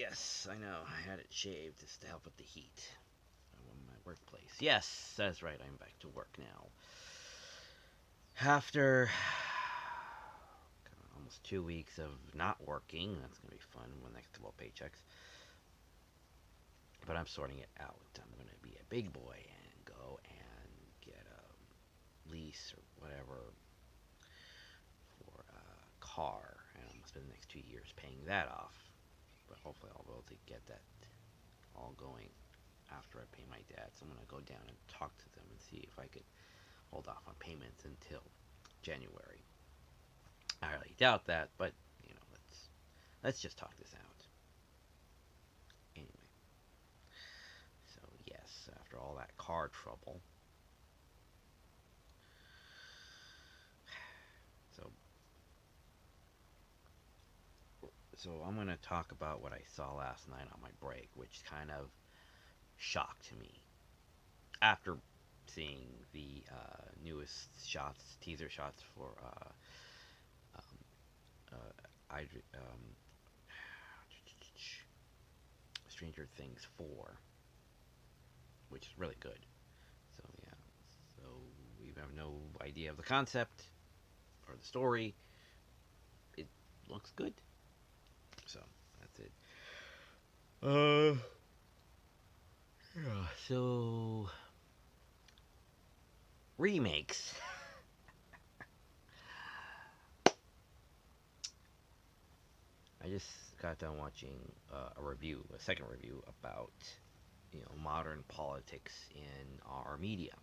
Yes, I know. I had it shaved just to help with the heat in my workplace. Yes, that's right. I'm back to work now. After almost 2 weeks of not working, that's going to be fun when next 12 paychecks. But I'm sorting it out. I'm going to be a big boy and go and get a lease or whatever for a car. And I'm going to spend the next 2 years paying that off. But hopefully I'll be able to get that all going after I pay my dad. So I'm going to go down and talk to them and see if I could hold off on payments until January. I really doubt that, but let's just talk this out. Anyway, so yes, after all that car trouble, so so I'm gonna talk about what I saw last night on my break, which kind of shocked me after seeing the newest shots, teaser shots for I Stranger Things 4, which is really good. So yeah, so we have no idea of the concept or the story. It looks good, so that's it. Yeah. So remakes. I just got done watching a review, a second review about modern politics in our media.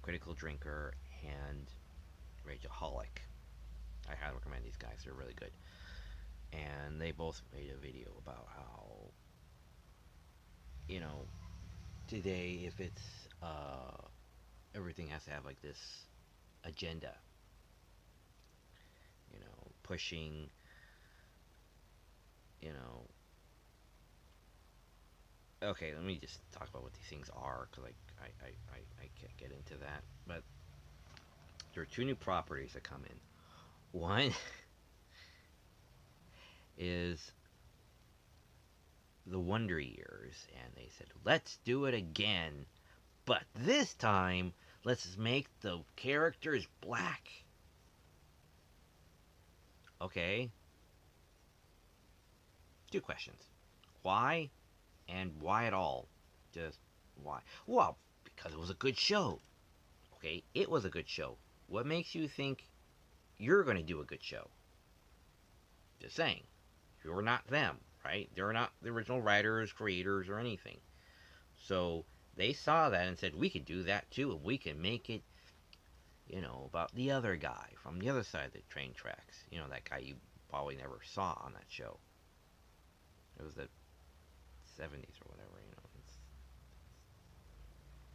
Critical Drinker and Rageaholic. I highly recommend these guys. They're really good. And they both made a video about how you know today if it's everything has to have like this agenda, pushing, you know. Okay, let me just talk about what these things are because I can't get into that. But there are two new properties that come in. One is the Wonder Years, and they said, let's do it again, but this time, let's make the characters black. Okay? Two questions. Why? And why at all? Just why? Well, because it was a good show. Okay? It was a good show. What makes you think you're going to do a good show? Just saying. You're not them, right? They're not the original writers, creators, or anything. So they saw that and said, we could do that too, and we can make it, about the other guy from the other side of the train tracks. That guy you probably never saw on that show. It was the 70s or whatever,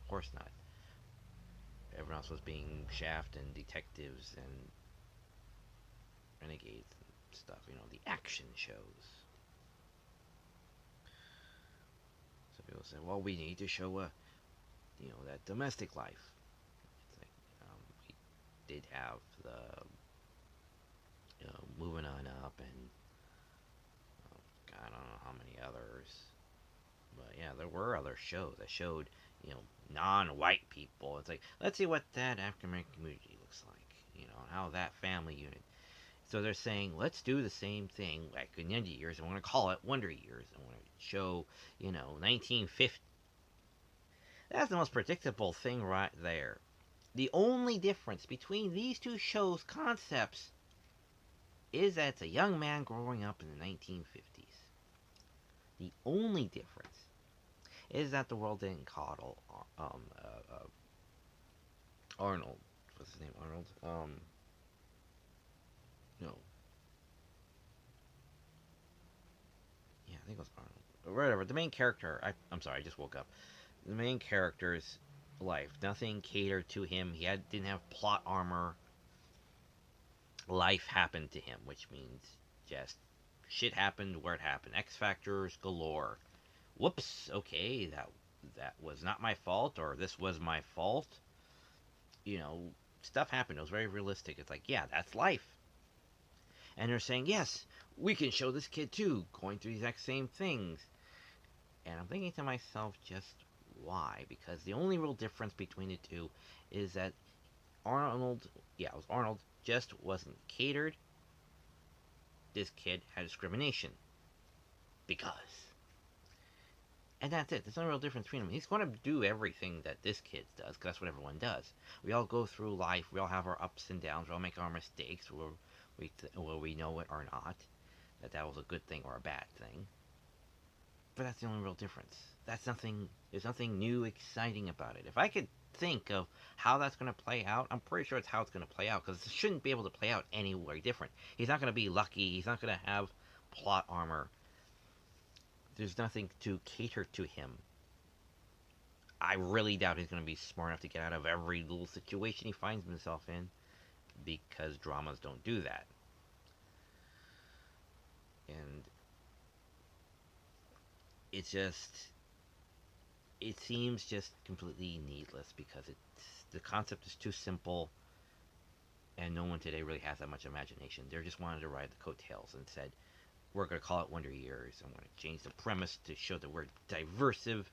of course not. Everyone else was being Shaft and detectives and renegades and stuff, the action shows. So people say, well, we need to show that domestic life. It's like, we did have the, moving on up and I don't know how many others. But yeah, there were other shows that showed, non-white people. It's like, let's see what that African American community looks like, how that family unit. So they're saying, let's do the same thing like in Ninja Years, and we're going to call it Wonder Years, and we're going to show, 1950. That's the most predictable thing right there. The only difference between these two shows' concepts is that it's a young man growing up in the 1950s. The only difference is that the world didn't coddle Arnold. What's his name? Arnold? No. Yeah, I think it was Arnold. Or whatever. The main character. I'm sorry, I just woke up. The main character's life. Nothing catered to him. He didn't have plot armor. Life happened to him, which means just shit happened where it happened. X factors galore. Whoops. Okay, that was not my fault, or this was my fault. Stuff happened. It was very realistic. It's like, yeah, that's life. And they're saying, yes, we can show this kid too, going through the exact same things. And I'm thinking to myself, just why? Because the only real difference between the two is that Arnold, yeah, it was Arnold, just wasn't catered. This kid had discrimination. Because. And that's it. There's no real difference between them. He's going to do everything that this kid does, because that's what everyone does. We all go through life. We all have our ups and downs. We all make our mistakes, where we know it or not, that was a good thing or a bad thing. But that's the only real difference. That's nothing. There's nothing new, exciting about it. If I could think of how that's going to play out, I'm pretty sure it's how it's going to play out, because it shouldn't be able to play out anywhere different. He's not going to be lucky. He's not going to have plot armor. There's nothing to cater to him. I really doubt he's going to be smart enough to get out of every little situation he finds himself in, because dramas don't do that. And it's just, it seems just completely needless, because the concept is too simple, and no one today really has that much imagination. They just wanted to ride the coattails and said, we're going to call it Wonder Years. I'm going to change the premise to show that we're diversive.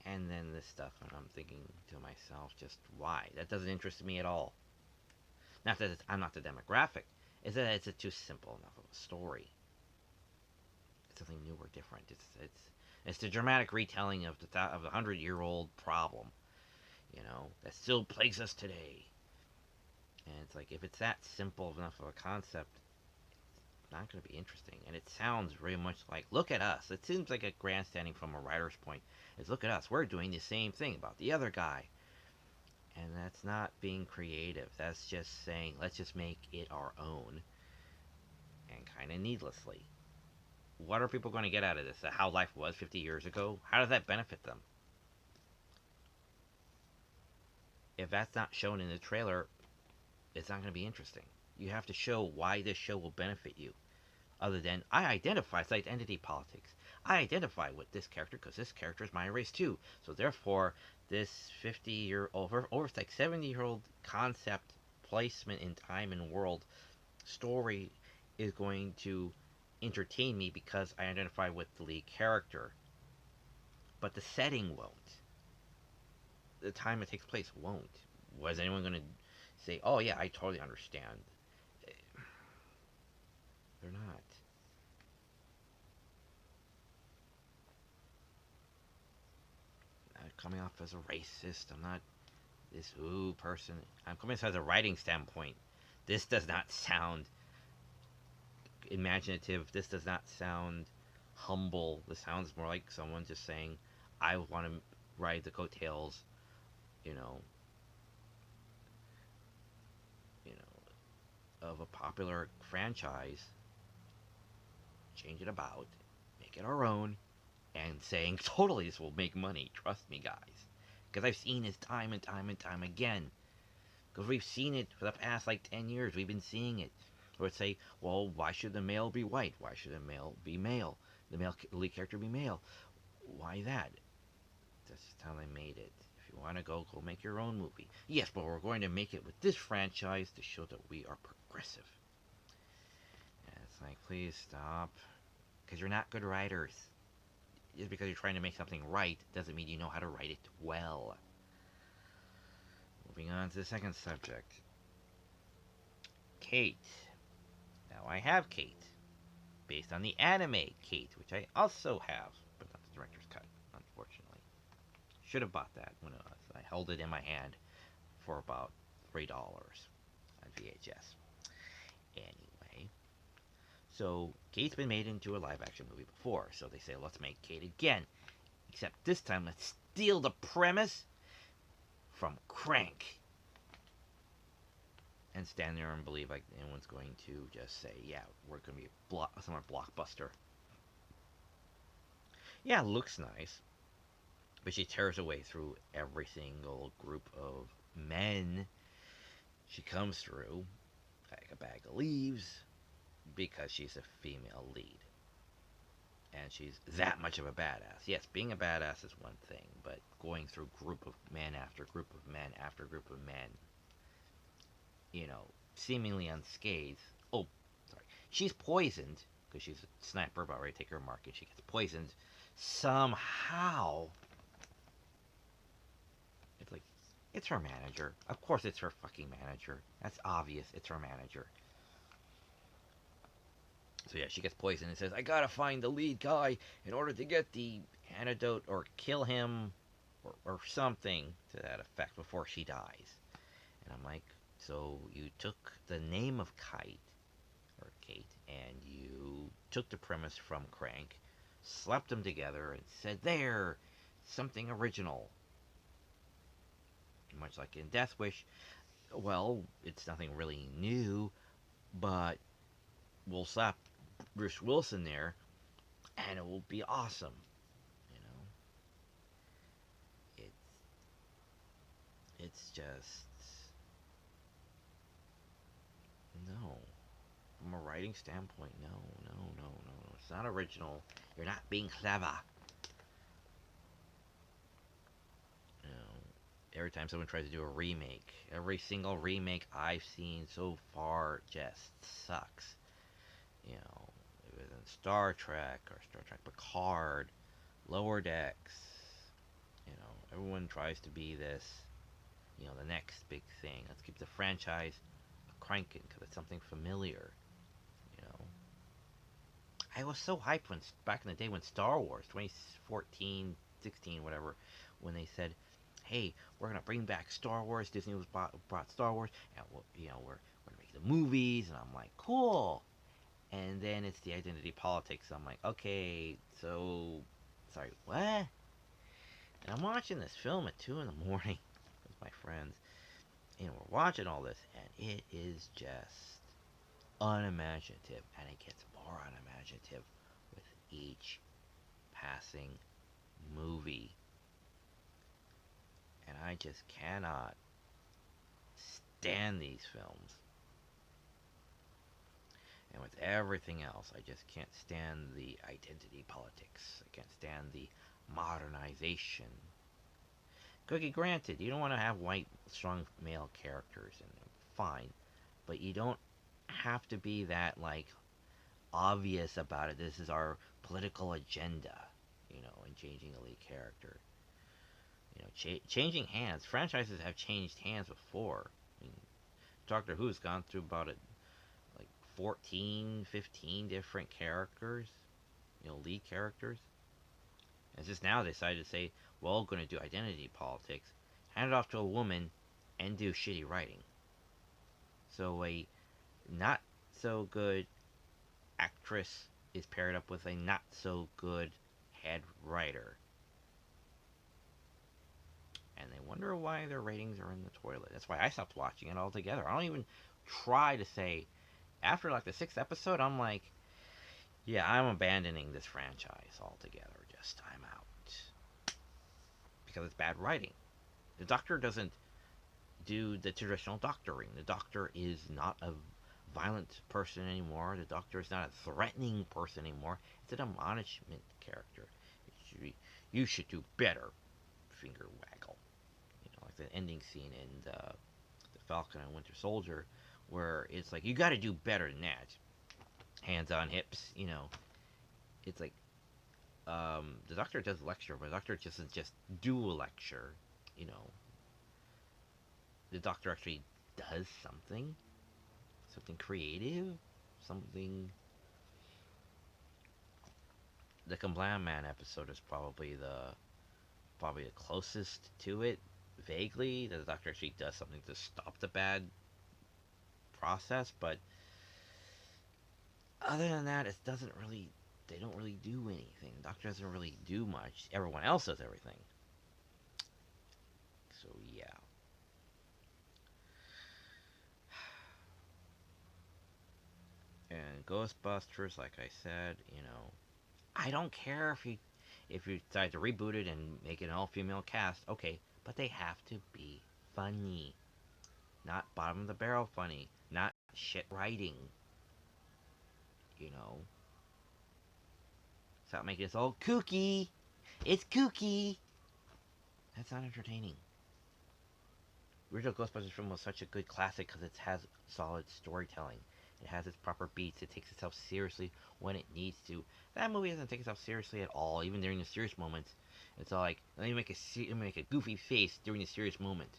And then this stuff, and I'm thinking to myself, just why? That doesn't interest me at all. Not that I'm not the demographic, it's that it's a too simple enough of a story. It's something new or different. It's the dramatic retelling of the 100-year-old problem, that still plagues us today. And it's like, if it's that simple enough of a concept, it's not going to be interesting. And it sounds very much like, look at us. It seems like a grandstanding from a writer's point. Is, look at us. We're doing the same thing about the other guy. And that's not being creative. That's just saying, let's just make it our own. And kind of needlessly. What are people going to get out of this? How life was 50 years ago? How does that benefit them? If that's not shown in the trailer, it's not going to be interesting. You have to show why this show will benefit you. Other than, I identify, it's identity politics. I identify with this character because this character is my race too. So therefore, this 50-year-old, or it's like 70-year-old concept placement in time and world story is going to entertain me because I identify with the lead character. But the setting won't. The time it takes place won't. Was anyone going to say, oh yeah, I totally understand? They're not. I'm not coming off as a racist. I'm not this ooh person. I'm coming off as a writing standpoint. This does not sound imaginative. This does not sound humble. This sounds more like someone just saying, I want to ride the coattails, you know, you know, of a popular franchise, change it about, make it our own, and saying, totally, this will make money. Trust me, guys. Because I've seen this time and time and time again. Because we've seen it for the past, like, 10 years. We've been seeing it. Or it's say, well, why should the male be white? Why should the male be male? The male lead character be male? Why that? That's just how they made it. If you want to go make your own movie. Yes, but we're going to make it with this franchise to show that we are progressive. And it's like, please stop. Because you're not good writers. Just because you're trying to make something right doesn't mean you know how to write it well. Moving on to the second subject. Kate. Now I have Kate. Based on the anime Kate, which I also have, but not the director's cut, unfortunately. Should have bought that when I held it in my hand for about $3 on VHS. Anyway, so Kate's been made into a live action movie before, so they say, let's make Kate again. Except this time, let's steal the premise from Crank. And stand there and believe like anyone's going to just say, yeah, we're going to be a summer blockbuster. Yeah, it looks nice. But she tears away through every single group of men she comes through like a bag of leaves because she's a female lead. And she's that much of a badass. Yes, being a badass is one thing, but going through group of men after group of men after group of men, seemingly unscathed. Oh, She's poisoned because she's a sniper about ready to take her mark, and she gets poisoned somehow. It's like, it's her manager. Of course, it's her fucking manager. That's obvious. It's her manager. So yeah, she gets poisoned and says, "I gotta find the lead guy in order to get the antidote or kill him, or something to that effect before she dies." And I'm like, "So you took the name of Kite or Kate, and you took the premise from Crank, slapped them together, and said, there, something original." Much like in Death Wish, well, it's nothing really new, but we'll slap Bruce Wilson there, and it will be awesome. You know, it's it's just no. From a writing standpoint, no, no, no, no, no. It's not original. You're not being clever. You know, every time someone tries to do a remake, every single remake I've seen so far just sucks. You know, it was in Star Trek or Star Trek Picard, Lower Decks. You know, everyone tries to be this, the next big thing. Let's keep the franchise cranking because it's something familiar. You know, I was so hyped when back in the day when Star Wars 2014, 16, whatever, when they said, "Hey, we're gonna bring back Star Wars." Disney brought Star Wars, and we're gonna make the movies, and I'm like, cool. And then it's the identity politics. I'm like, okay, so sorry, what? And I'm watching this film at 2 in the morning with my friends, and we're watching all this, and it is just unimaginative, and it gets more unimaginative with each passing movie. And I just cannot stand these films. And with everything else, I just can't stand the identity politics. I can't stand the modernization. Cookie, granted, you don't want to have white, strong male characters in them. Fine. But you don't have to be that, like, obvious about it. This is our political agenda, in changing a lead character. Changing hands. Franchises have changed hands before. I mean, Doctor Who's gone through about like 14, 15 different characters, lead characters. And just now they decided to say, well, we're going to do identity politics, hand it off to a woman, and do shitty writing. So a not so good actress is paired up with a not so good head writer. And they wonder why their ratings are in the toilet. That's why I stopped watching it altogether. I don't even try to say, after like the sixth episode, I'm like, yeah, I'm abandoning this franchise altogether. Just, I'm out. Because it's bad writing. The Doctor doesn't do the traditional doctoring. The Doctor is not a violent person anymore. The Doctor is not a threatening person anymore. It's an admonishment character. You should do better, finger waggle. Like the ending scene in the Falcon and Winter Soldier, where it's like, you got to do better than that. Hands on hips, It's like, the Doctor does lecture, but the Doctor doesn't just do a lecture, you know. The Doctor actually does something creative, something. The Kablam Man episode is probably the closest to it. Vaguely, the Doctor actually does something to stop the bad process, but other than that, it doesn't really. They don't really do anything. The Doctor doesn't really do much. Everyone else does everything. So yeah. And Ghostbusters, like I said, I don't care if you decide to reboot it and make it an all-female cast. Okay, but they have to be funny, not bottom of the barrel funny, not shit writing. You know, stop making this all kooky. It's kooky. That's not entertaining. Original Ghostbusters film was such a good classic because it has solid storytelling. It has its proper beats. It takes itself seriously when it needs to. That movie doesn't take itself seriously at all, even during the serious moments. It's all like, let me make a goofy face during the serious moment.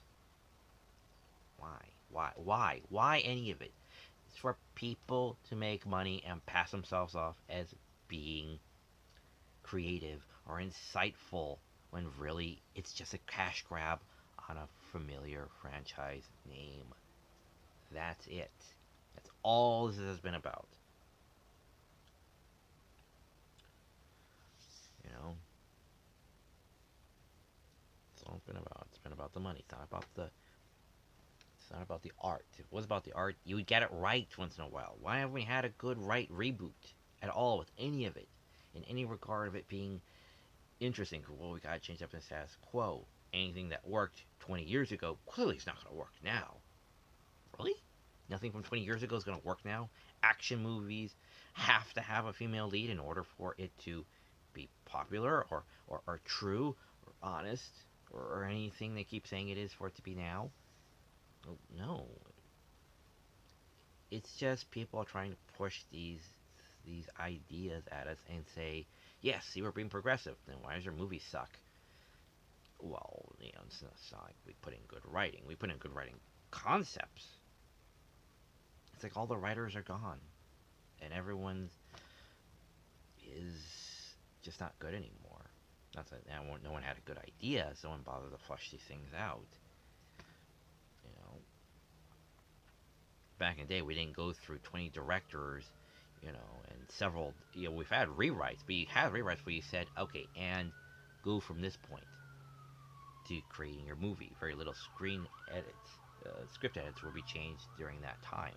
Why? Why? Why any of it? It's for people to make money and pass themselves off as being creative or insightful when really it's just a cash grab on a familiar franchise name. That's it. That's all this has been about. You know, that's all it's been about. It's been about the money. It's not about the. It's not about the art. If it was about the art, you would get it right once in a while. Why haven't we had a good right reboot at all with any of it, in any regard of it being interesting? Well, we gotta change up the status quo. Anything that worked 20 years ago clearly is not gonna work now. Really? Nothing from 20 years ago is going to work now? Action movies have to have a female lead in order for it to be popular or true or honest or anything they keep saying it is for it to be now? Oh, no. It's just people trying to push these ideas at us and say, yes, see, we're being progressive. Then why does your movie suck? Well, it's not like we put in good writing. We put in good writing concepts. It's like all the writers are gone, and everyone is just not good anymore. Not that no one had a good idea, so no one bothered to flush these things out. You know, back in the day, we didn't go through 20 directors, and several. We've had rewrites, but you had rewrites where you said, okay, and go from this point to creating your movie. Very little screen edits, script edits will be changed during that time.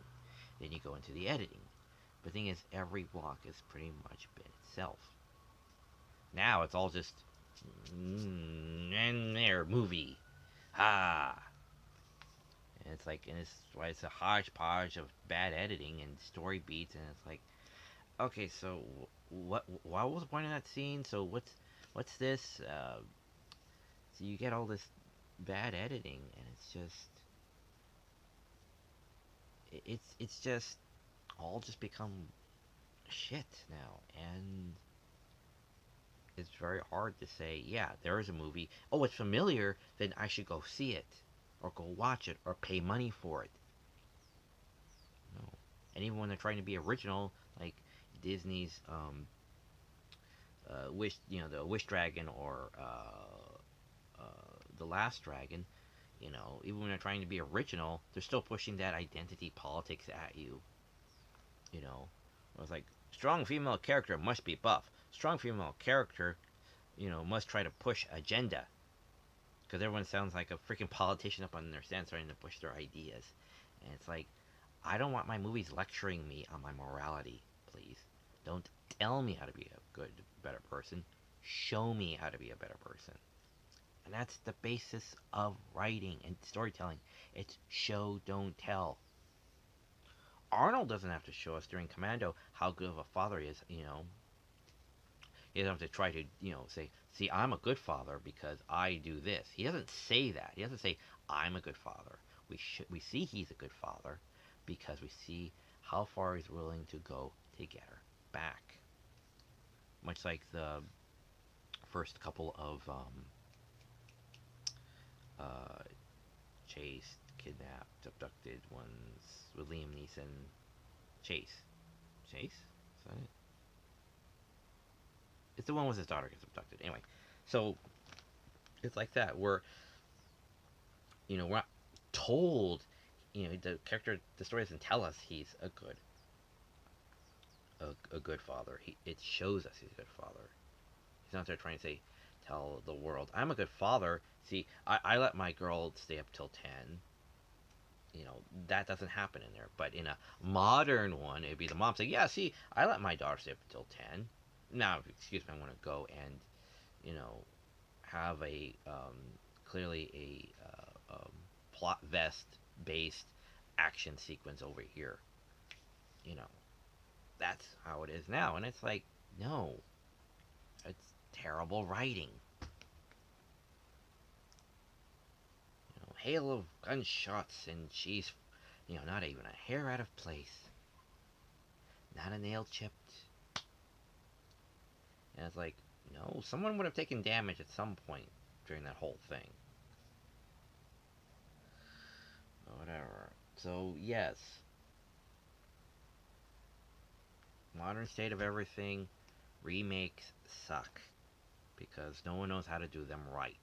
Then you go into the editing. But the thing is, every block has pretty much been itself. Now it's all just and there movie. Ah, and it's like, and it's why it's a hodgepodge of bad editing and story beats, and it's like, okay, so what was the point of that scene? So what's this? So you get all this bad editing, and it's just it's just all just become shit now, and it's very hard to say, yeah, there is a movie. Oh, it's familiar, then I should go see it, or go watch it, or pay money for it. No. And even when they're trying to be original, like Disney's Wish, the Wish Dragon or the Last Dragon, even when they're trying to be original, they're still pushing that identity politics at you. You know, it's like strong female character must be buff. Strong female character, must try to push agenda because everyone sounds like a freaking politician up on their stand trying to push their ideas. And it's like, I don't want my movies lecturing me on my morality, please. Don't tell me how to be a good, better person. Show me how to be a better person. And that's the basis of writing and storytelling. It's show, don't tell. Arnold doesn't have to show us during Commando how good of a father he is, He doesn't have to try to, say, see, I'm a good father because I do this. He doesn't say that. He doesn't say, I'm a good father. We see he's a good father because we see how far he's willing to go to get her back. Much like the first couple of uh, chased, kidnapped, abducted ones with Liam Neeson. Chase. Chase? Is that it? It's the one with his daughter gets abducted. Anyway, so it's like that. We're not told, the character, the story doesn't tell us he's a good father. It shows us he's a good father. He's not there trying to tell the world, I'm a good father. See, I let my girl stay up till 10. That doesn't happen in there. But in a modern one, it'd be the mom saying, yeah, see, I let my daughter stay up until 10. Now, excuse me, I want to go and, you know, have clearly a plot vest based action sequence over here. You know, that's how it is now. And it's like, no, it's terrible writing. Hail of gunshots, and she's, not even a hair out of place. not a nail chipped. And it's like, no, someone would have taken damage at some point during that whole thing. Whatever. So, yes, modern state of everything, remakes suck because no one knows how to do them right.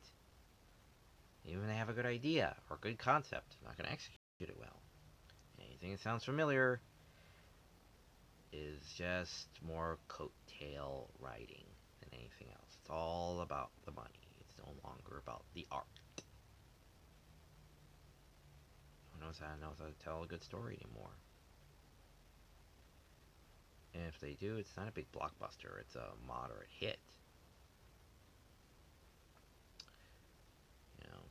Even if they have a good idea or a good concept, they're not going to execute it well. Anything that sounds familiar is just more coattail writing than anything else. It's all about the money. It's no longer about the art. Who knows how to tell a good story anymore? And if they do, it's not a big blockbuster. It's a moderate hit. You know,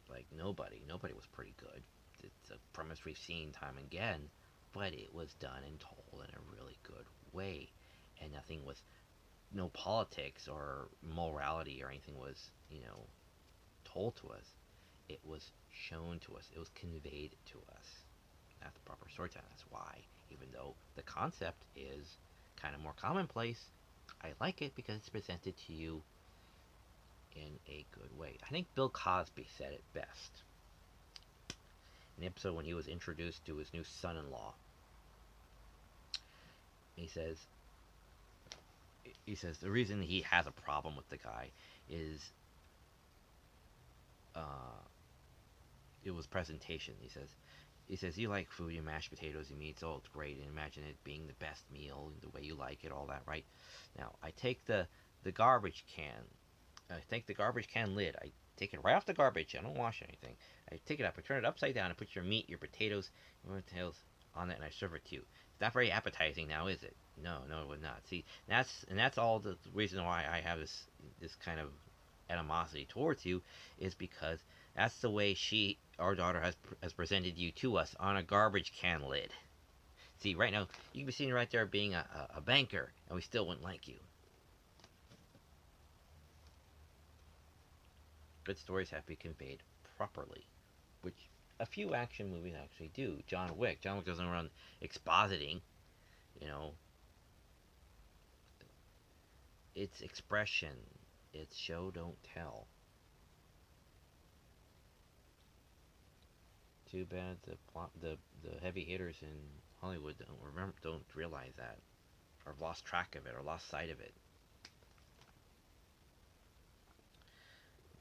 like Nobody was pretty good. It's a premise we've seen time and again, but it was done and told in a really good way, and nothing was, no politics or morality or anything was, told to us. It was shown to us. It was conveyed to us. That's proper storytelling. That's why, even though the concept is kind of more commonplace, I like it because it's presented to you in a good way. I think Bill Cosby said it best. In the episode when he was introduced to his new son-in-law, he says the reason he has a problem with the guy is uh, it was presentation. He says you like food, you mash potatoes, you meats, oh it's great, and imagine it being the best meal, the way you like it, all that, right? Now I take the garbage can, I take the garbage can lid, I take it right off the garbage, I don't wash anything. I take it up, I turn it upside down, and put your meat, your potatoes on it, and I serve it to you. It's not very appetizing now, is it? No, no, it would not. See, that's all the reason why I have this kind of animosity towards you, is because that's the way our daughter, has presented you to us on a garbage can lid. See, right now you can be sitting right there being a banker, and we still wouldn't like you. Good stories have to be conveyed properly, which a few action movies actually do. John Wick. John Wick doesn't run expositing. You know, it's expression. It's show don't tell. Too bad the heavy hitters in Hollywood don't realize that, or lost track of it, or lost sight of it.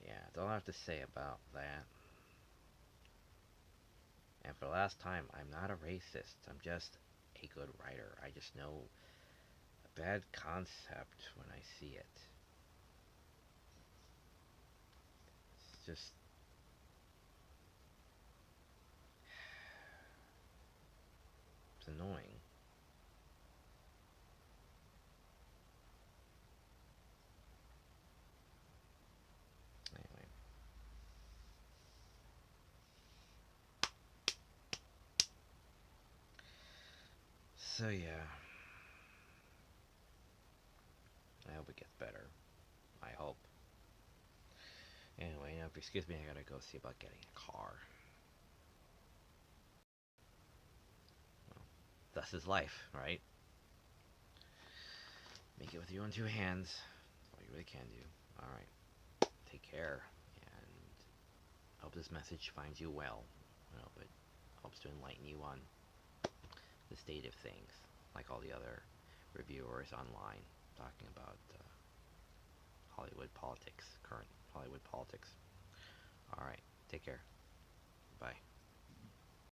Yeah, that's all I have to say about that. And for the last time, I'm not a racist. I'm just a good writer. I just know a bad concept when I see it. It's just, it's annoying. Anyway, so yeah, I hope it gets better. I hope. Anyway, if you excuse me, I gotta go see about getting a car. Well, thus is life, right? Make it with your own two hands. That's all you really can do. Alright, take care, and hope this message finds you well. I hope it helps to enlighten you on the state of things, like all the other reviewers online talking about Hollywood politics, current Hollywood politics. Alright, take care. Bye.